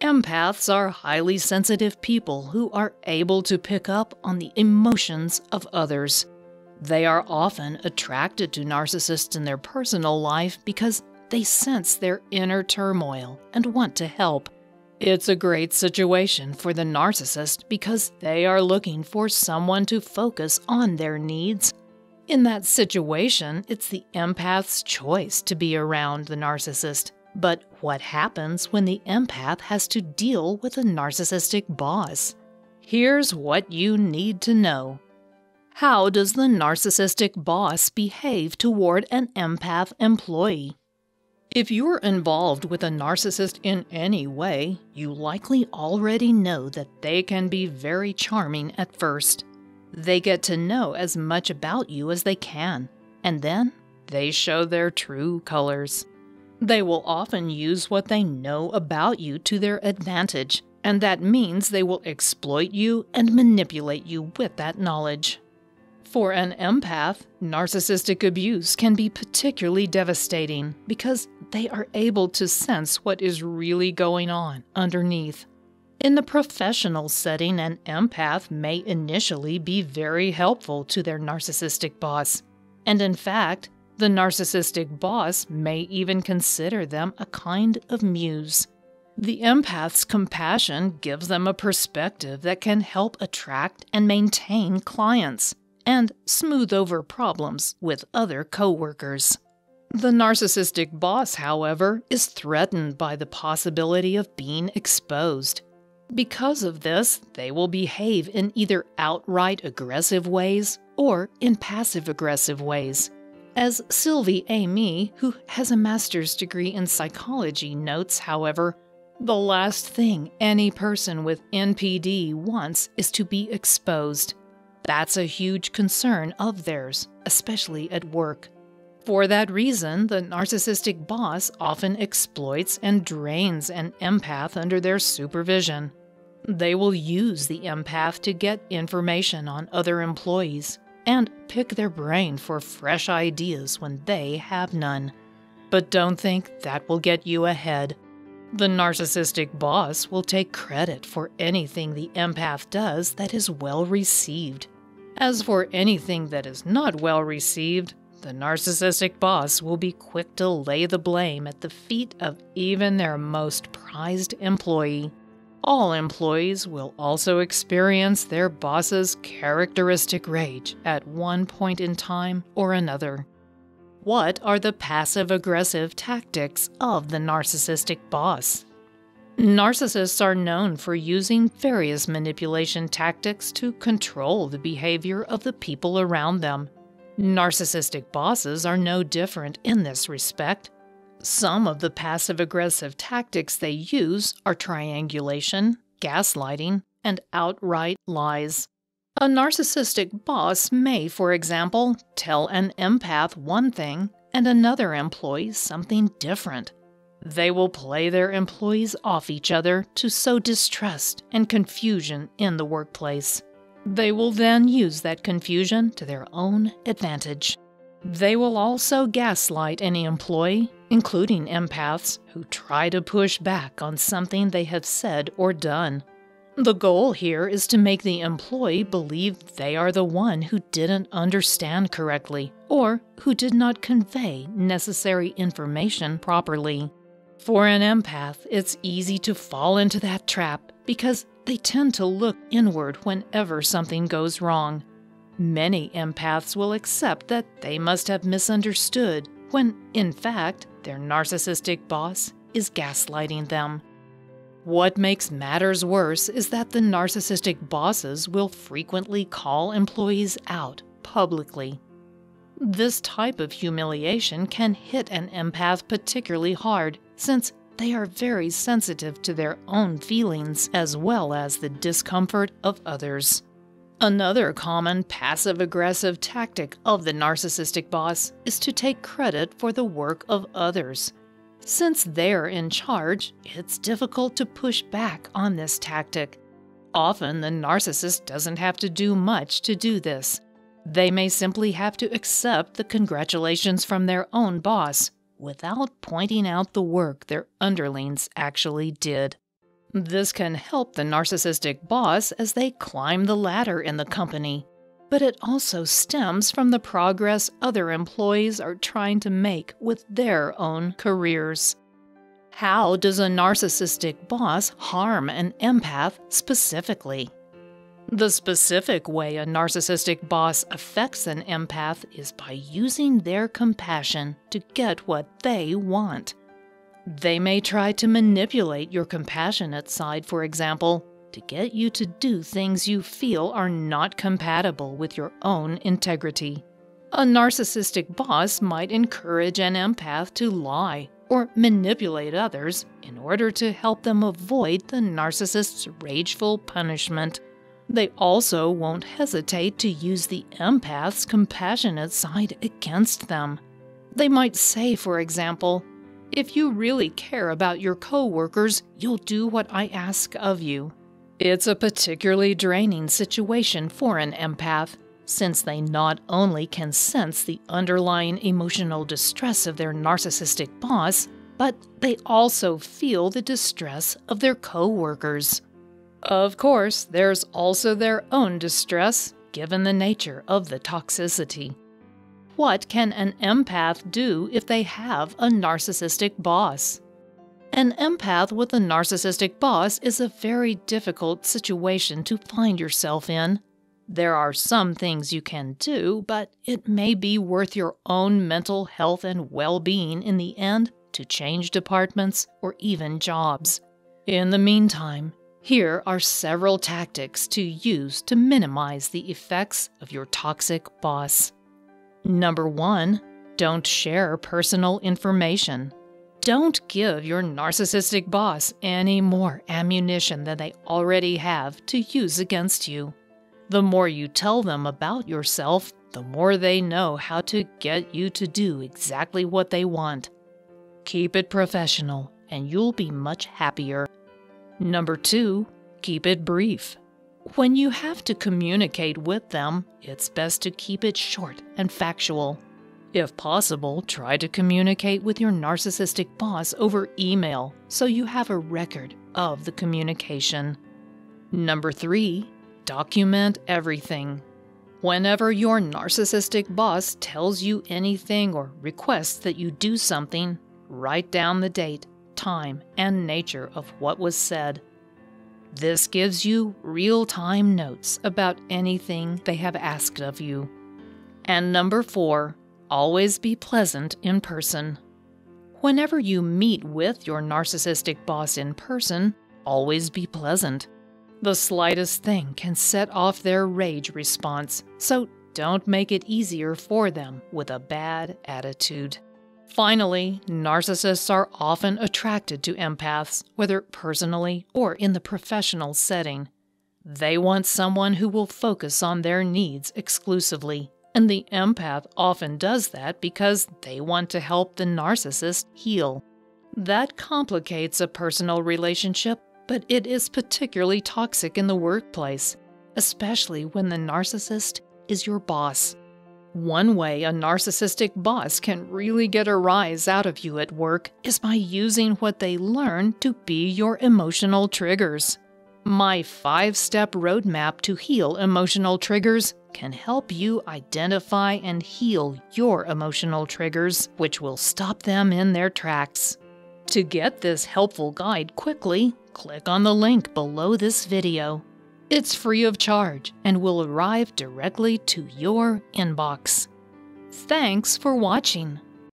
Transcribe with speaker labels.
Speaker 1: Empaths are highly sensitive people who are able to pick up on the emotions of others. They are often attracted to narcissists in their personal life because they sense their inner turmoil and want to help. It's a great situation for the narcissist because they are looking for someone to focus on their needs. In that situation, it's the empath's choice to be around the narcissist. But what happens when the empath has to deal with a narcissistic boss? Here's what you need to know. How does the narcissistic boss behave toward an empath employee? If you're involved with a narcissist in any way, you likely already know that they can be very charming at first. They get to know as much about you as they can, and then they show their true colors. They will often use what they know about you to their advantage, and that means they will exploit you and manipulate you with that knowledge. For an empath, narcissistic abuse can be particularly devastating because they are able to sense what is really going on underneath. In the professional setting, an empath may initially be very helpful to their narcissistic boss, and in fact, the narcissistic boss may even consider them a kind of muse. The empath's compassion gives them a perspective that can help attract and maintain clients and smooth over problems with other coworkers. The narcissistic boss, however, is threatened by the possibility of being exposed. Because of this, they will behave in either outright aggressive ways or in passive-aggressive ways. As Sylvie Amy, who has a master's degree in psychology, notes, however, the last thing any person with NPD wants is to be exposed. That's a huge concern of theirs, especially at work. For that reason, the narcissistic boss often exploits and drains an empath under their supervision. They will use the empath to get information on other employees and pick their brain for fresh ideas when they have none. But don't think that will get you ahead. The narcissistic boss will take credit for anything the empath does that is well received. As for anything that is not well received, the narcissistic boss will be quick to lay the blame at the feet of even their most prized employee. All employees will also experience their boss's characteristic rage at one point in time or another. What are the passive-aggressive tactics of the narcissistic boss? Narcissists are known for using various manipulation tactics to control the behavior of the people around them. Narcissistic bosses are no different in this respect. Some of the passive-aggressive tactics they use are triangulation, gaslighting, and outright lies. A narcissistic boss may, for example, tell an empath one thing and another employee something different. They will play their employees off each other to sow distrust and confusion in the workplace. They will then use that confusion to their own advantage. They will also gaslight any employee, including empaths, who try to push back on something they have said or done. The goal here is to make the employee believe they are the one who didn't understand correctly or who did not convey necessary information properly. For an empath, it's easy to fall into that trap because they tend to look inward whenever something goes wrong. Many empaths will accept that they must have misunderstood when, in fact, their narcissistic boss is gaslighting them. What makes matters worse is that the narcissistic bosses will frequently call employees out publicly. This type of humiliation can hit an empath particularly hard since they are very sensitive to their own feelings as well as the discomfort of others. Another common passive-aggressive tactic of the narcissistic boss is to take credit for the work of others. Since they're in charge, it's difficult to push back on this tactic. Often, the narcissist doesn't have to do much to do this. They may simply have to accept the congratulations from their own boss without pointing out the work their underlings actually did. This can help the narcissistic boss as they climb the ladder in the company, but it also stems from the progress other employees are trying to make with their own careers. How does a narcissistic boss harm an empath specifically? The specific way a narcissistic boss affects an empath is by using their compassion to get what they want. They may try to manipulate your compassionate side, for example, to get you to do things you feel are not compatible with your own integrity. A narcissistic boss might encourage an empath to lie or manipulate others in order to help them avoid the narcissist's rageful punishment. They also won't hesitate to use the empath's compassionate side against them. They might say, for example, "If you really care about your coworkers, you'll do what I ask of you." It's a particularly draining situation for an empath, since they not only can sense the underlying emotional distress of their narcissistic boss, but they also feel the distress of their coworkers. Of course, there's also their own distress, given the nature of the toxicity. What can an empath do if they have a narcissistic boss? An empath with a narcissistic boss is a very difficult situation to find yourself in. There are some things you can do, but it may be worth your own mental health and well-being in the end to change departments or even jobs. In the meantime, here are several tactics to use to minimize the effects of your toxic boss. Number 1, don't share personal information. Don't give your narcissistic boss any more ammunition than they already have to use against you. The more you tell them about yourself, the more they know how to get you to do exactly what they want. Keep it professional, and you'll be much happier. Number 2, keep it brief. When you have to communicate with them, it's best to keep it short and factual. If possible, try to communicate with your narcissistic boss over email so you have a record of the communication. Number 3, document everything. Whenever your narcissistic boss tells you anything or requests that you do something, write down the date, time, and nature of what was said. This gives you real-time notes about anything they have asked of you. And number 4, always be pleasant in person. Whenever you meet with your narcissistic boss in person, always be pleasant. The slightest thing can set off their rage response, so don't make it easier for them with a bad attitude. Finally, narcissists are often attracted to empaths, whether personally or in the professional setting. They want someone who will focus on their needs exclusively, and the empath often does that because they want to help the narcissist heal. That complicates a personal relationship, but it is particularly toxic in the workplace, especially when the narcissist is your boss. One way a narcissistic boss can really get a rise out of you at work is by using what they learn to be your emotional triggers. My 5-step roadmap to heal emotional triggers can help you identify and heal your emotional triggers, which will stop them in their tracks. To get this helpful guide quickly, click on the link below this video. It's free of charge and will arrive directly to your inbox. Thanks for watching.